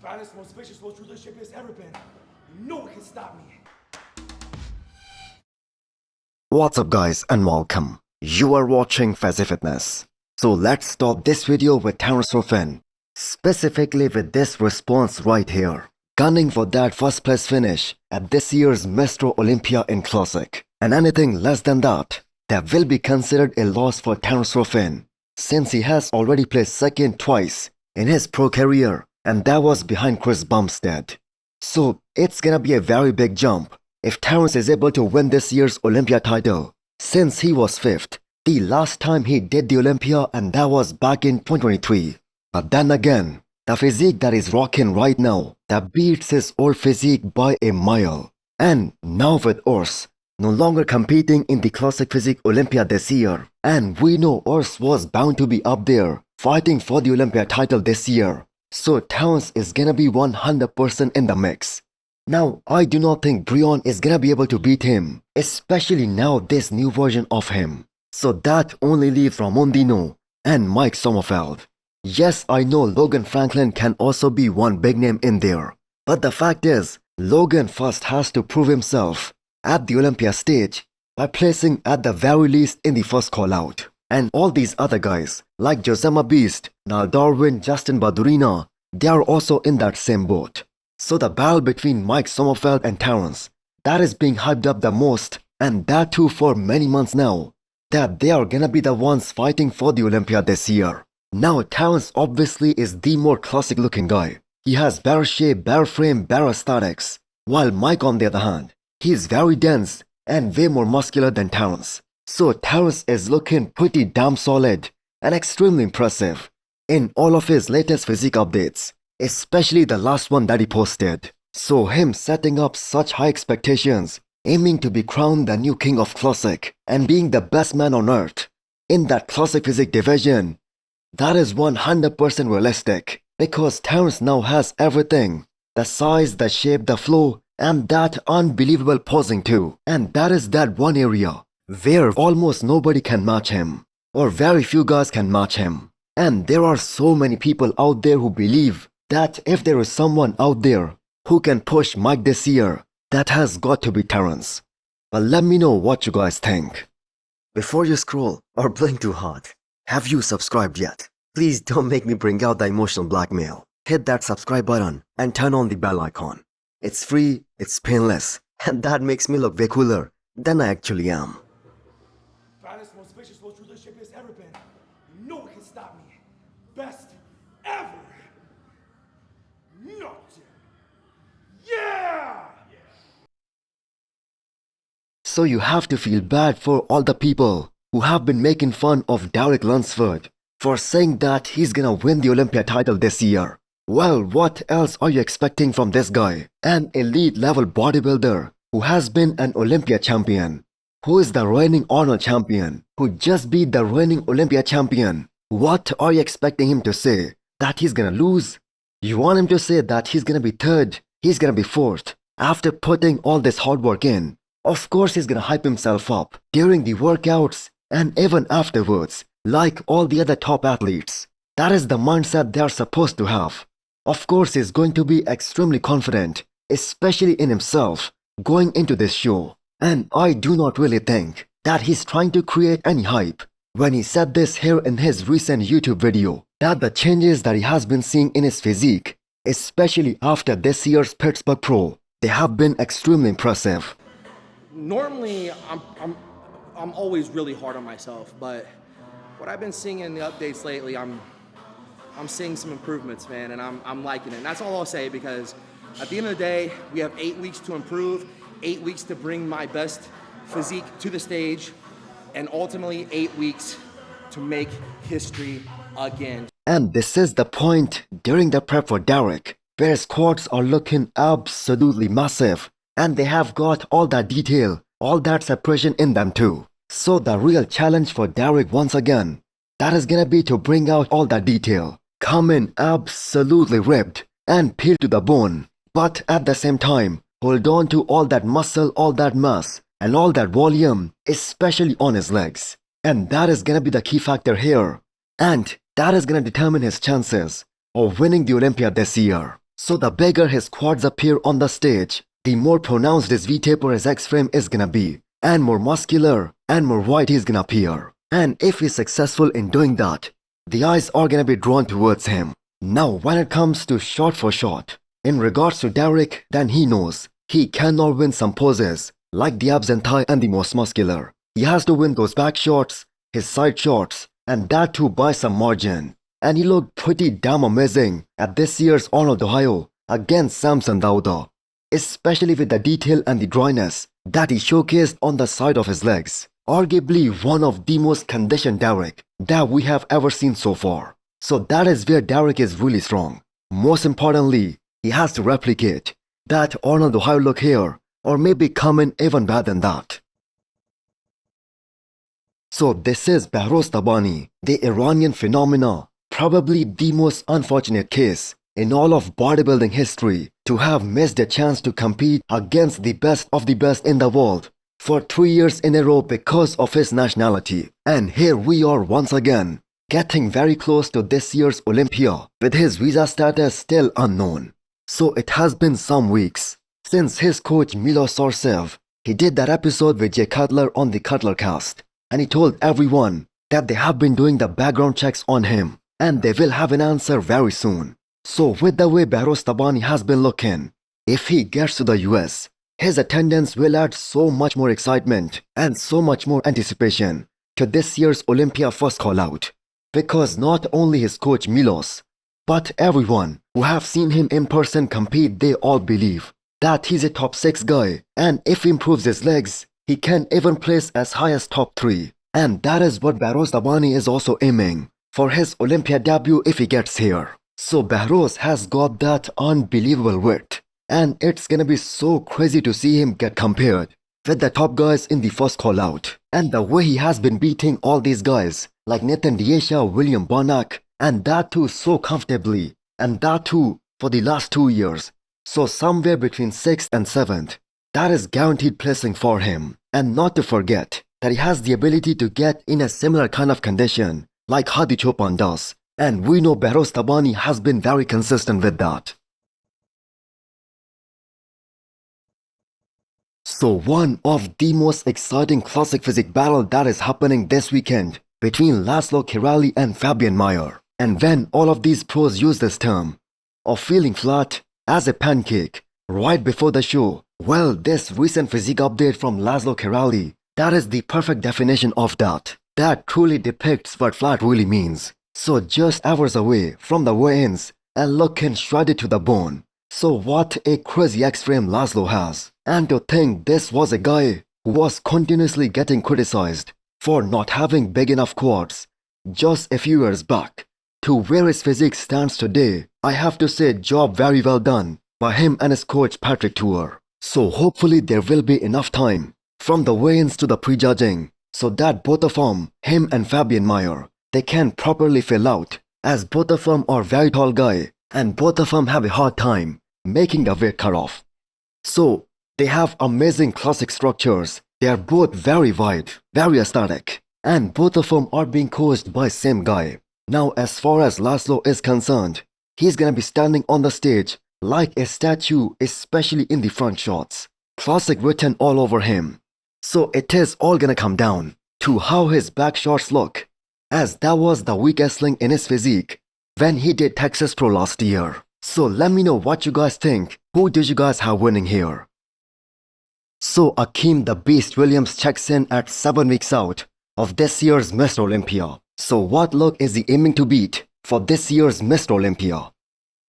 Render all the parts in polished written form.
Baddest, most vicious, most ruthless champion has ever been. No one can stop me. What's up guys and welcome. You are watching Fazi Fitness. So let's start this video with Terrence Rofin. Specifically with this response right here. Gunning for that first place finish at this year's Mr. Olympia in Classic. And anything less than that will be considered a loss for Terrence Rofin, since he has already placed second twice in his pro career, and that was behind Chris Bumstead. So it's gonna be a very big jump if Terrence is able to win this year's Olympia title, since he was 5th the last time he did the Olympia, and that was back in 2023. But then again, the physique that is rocking right now, that beats his old physique by a mile. And now with Urs no longer competing in the Classic Physique Olympia this year, and we know Urs was bound to be up there fighting for the Olympia title this year, so Terrence is gonna be 100% in the mix. Now, I do not think Breon is gonna be able to beat him, especially now this new version of him. So that only leaves Ramondino and Mike Sommerfeld. Yes, I know Logan Franklin can also be one big name in there, but the fact is, Logan first has to prove himself at the Olympia stage by placing at the very least in the first call out. And all these other guys like Josema Beast, Nal Darwin, Justin Badurina, they are also in that same boat. So the battle between Mike Sommerfeld and Terrence, that is being hyped up the most, and that too for many months now, that they are gonna be the ones fighting for the Olympia this year. Now Terrence obviously is the more classic looking guy. He has better shape, better frame, better aesthetics, while Mike on the other hand, he is very dense and way more muscular than Terrence. So Terrence is looking pretty damn solid and extremely impressive in all of his latest physique updates, especially the last one that he posted. So him setting up such high expectations, aiming to be crowned the new king of Classic and being the best man on earth in that Classic Physique division, that is 100% realistic, because Terrence now has everything. The size, the shape, the flow, and that unbelievable posing too. And that is that one area where almost nobody can match him, or very few guys can match him. And there are so many people out there who believe that if there is someone out there who can push Mike this year, that has got to be Terrence. But let me know what you guys think. Before you scroll or blink too hard, have you subscribed yet? Please don't make me bring out the emotional blackmail. Hit that subscribe button and turn on the bell icon. It's free, it's painless, and that makes me look way cooler than I actually am. Baddest, most vicious, most ruthless champion has ever been. No one can stop me. Best ever. Not. Yeah! So you have to feel bad for all the people who have been making fun of Derek Lunsford for saying that he's gonna win the Olympia title this year. Well, what else are you expecting from this guy? An elite level bodybuilder who has been an Olympia champion, who is the reigning Arnold champion, who just beat the reigning Olympia champion. What are you expecting him to say? That he's gonna lose? You want him to say that he's gonna be 3rd, he's gonna be 4th, after putting all this hard work in? Of course he's gonna hype himself up during the workouts and even afterwards, like all the other top athletes. That is the mindset they are supposed to have. Of course he's going to be extremely confident, especially in himself, going into this show. And I do not really think that he's trying to create any hype when he said this here in his recent YouTube video, that the changes that he has been seeing in his physique, especially after this year's Pittsburgh Pro, they have been extremely impressive. Normally, I'm always really hard on myself, but what I've been seeing in the updates lately, I'm seeing some improvements, man, and I'm liking it. And that's all I'll say, because at the end of the day, we have 8 weeks to improve, 8 weeks to bring my best physique to the stage, and ultimately 8 weeks to make history again. And this is the point during the prep for Derek, where his quads are looking absolutely massive, and they have got all that detail, all that separation in them too. So the real challenge for Derek once again, that is gonna be to bring out all that detail, come in absolutely ripped and peeled to the bone, but at the same time, hold on to all that muscle, all that mass, and all that volume, especially on his legs. And that is gonna be the key factor here. And that is gonna determine his chances of winning the Olympia this year. So the bigger his quads appear on the stage, the more pronounced his V-tape or his X-frame is gonna be, and more muscular and more wide he's gonna appear. And if he's successful in doing that, the eyes are gonna be drawn towards him. Now when it comes to shot for shot, in regards to Derek, then he knows he cannot win some poses like the abs and thigh and the most muscular. He has to win those back shots, his side shots, and that too by some margin. And he looked pretty damn amazing at this year's Arnold Ohio against Samson Dauda, especially with the detail and the dryness that he showcased on the side of his legs. Arguably one of the most conditioned Derek that we have ever seen so far. So that is where Derek is really strong. Most importantly, he has to replicate that Arnold Ohio look here, or maybe come in even better than that. So this is Behrouz Tabani, the Iranian phenomena, probably the most unfortunate case in all of bodybuilding history to have missed a chance to compete against the best of the best in the world for 3 years in a row because of his nationality. And here we are once again, getting very close to this year's Olympia with his visa status still unknown. So it has been some weeks since his coach Milos Sarcev, he did that episode with Jay Cutler on the Cutler cast, and he told everyone that they have been doing the background checks on him and they will have an answer very soon. So with the way Behrouz Tabani has been looking, if he gets to the US, his attendance will add so much more excitement and so much more anticipation to this year's Olympia first call out. Because not only his coach Milos, but everyone who have seen him in person compete, they all believe that he's a top 6 guy, and if he improves his legs, he can even place as high as top 3. And that is what Behrouz Tabani is also aiming for his Olympia debut if he gets here. So Behrouz has got that unbelievable width, and it's gonna be so crazy to see him get compared with the top guys in the first call out. And the way he has been beating all these guys like Nathan Diasha, William Bonac, and that too so comfortably, and that too for the last 2 years. So somewhere between 6th and 7th, that is guaranteed placing for him. And not to forget that he has the ability to get in a similar kind of condition like Hadi Chopin does. And we know Behrouz Tabani has been very consistent with that. So one of the most exciting classic physique battle that is happening this weekend between Laszlo Kirali and Fabian Meyer. And when all of these pros use this term of feeling flat as a pancake right before the show, well, this recent physique update from Laszlo Kirali, that is the perfect definition of that. That truly depicts what flat really means. So just hours away from the weigh-ins and looking shredded to the bone. So what a crazy X-frame Laszlo has. And to think this was a guy who was continuously getting criticized for not having big enough quads just a few years back, to where his physique stands today, I have to say job very well done by him and his coach Patrick Tuor. So hopefully there will be enough time from the weigh-ins to the prejudging so that both of them, him and Fabian Meyer, they can properly fill out, as both of them are very tall guy and both of them have a hard time making the weight cutoff. So they have amazing classic structures. They are both very wide, very aesthetic, and both of them are being coached by same guy. Now as far as Laszlo is concerned, he's gonna be standing on the stage like a statue, especially in the front shots. Classic written all over him. So it is all gonna come down to how his back shots look, as that was the weakest link in his physique when he did Texas Pro last year. So let me know what you guys think. Who did you guys have winning here? So Akim the Beast Williams checks in at 7 weeks out of this year's Mr. Olympia. So what look is he aiming to beat for this year's Mr. Olympia?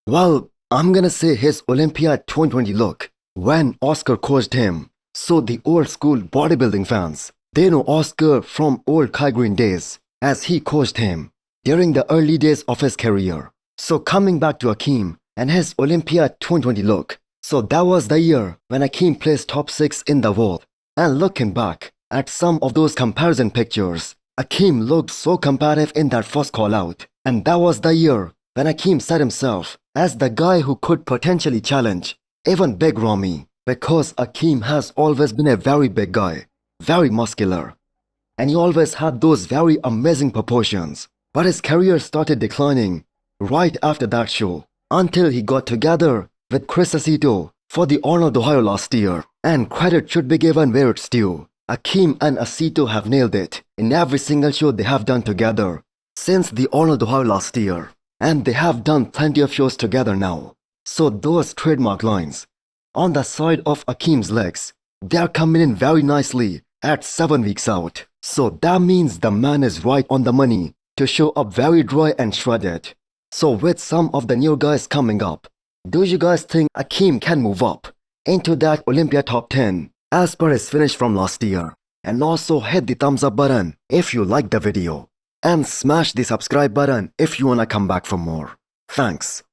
Well, I'm gonna say his Olympia 2020 look when Oscar coached him. So the old school bodybuilding fans, they know Oscar from old Kai Green days, as he coached him during the early days of his career. So coming back to Akim and his Olympia 2020 look, so that was the year when Akim placed top 6 in the world. And looking back at some of those comparison pictures, Akim looked so competitive in that first call out. And that was the year when Akim set himself as the guy who could potentially challenge even Big Ramy, because Akim has always been a very big guy, very muscular, and he always had those very amazing proportions. But his career started declining right after that show, until he got together with Chris Aceto for the Arnold Ohio last year. And credit should be given where it's due. Akim and Aceto have nailed it in every single show they have done together since the Arnold Ohio last year. And they have done plenty of shows together now. So those trademark lines on the side of Akim's legs, they are coming in very nicely at 7 weeks out. So that means the man is right on the money to show up very dry and shredded. So with some of the new guys coming up, do you guys think Akim can move up into that Olympia top 10 as per his finish from last year? And also hit the thumbs up button if you like the video. And smash the subscribe button if you wanna come back for more. Thanks.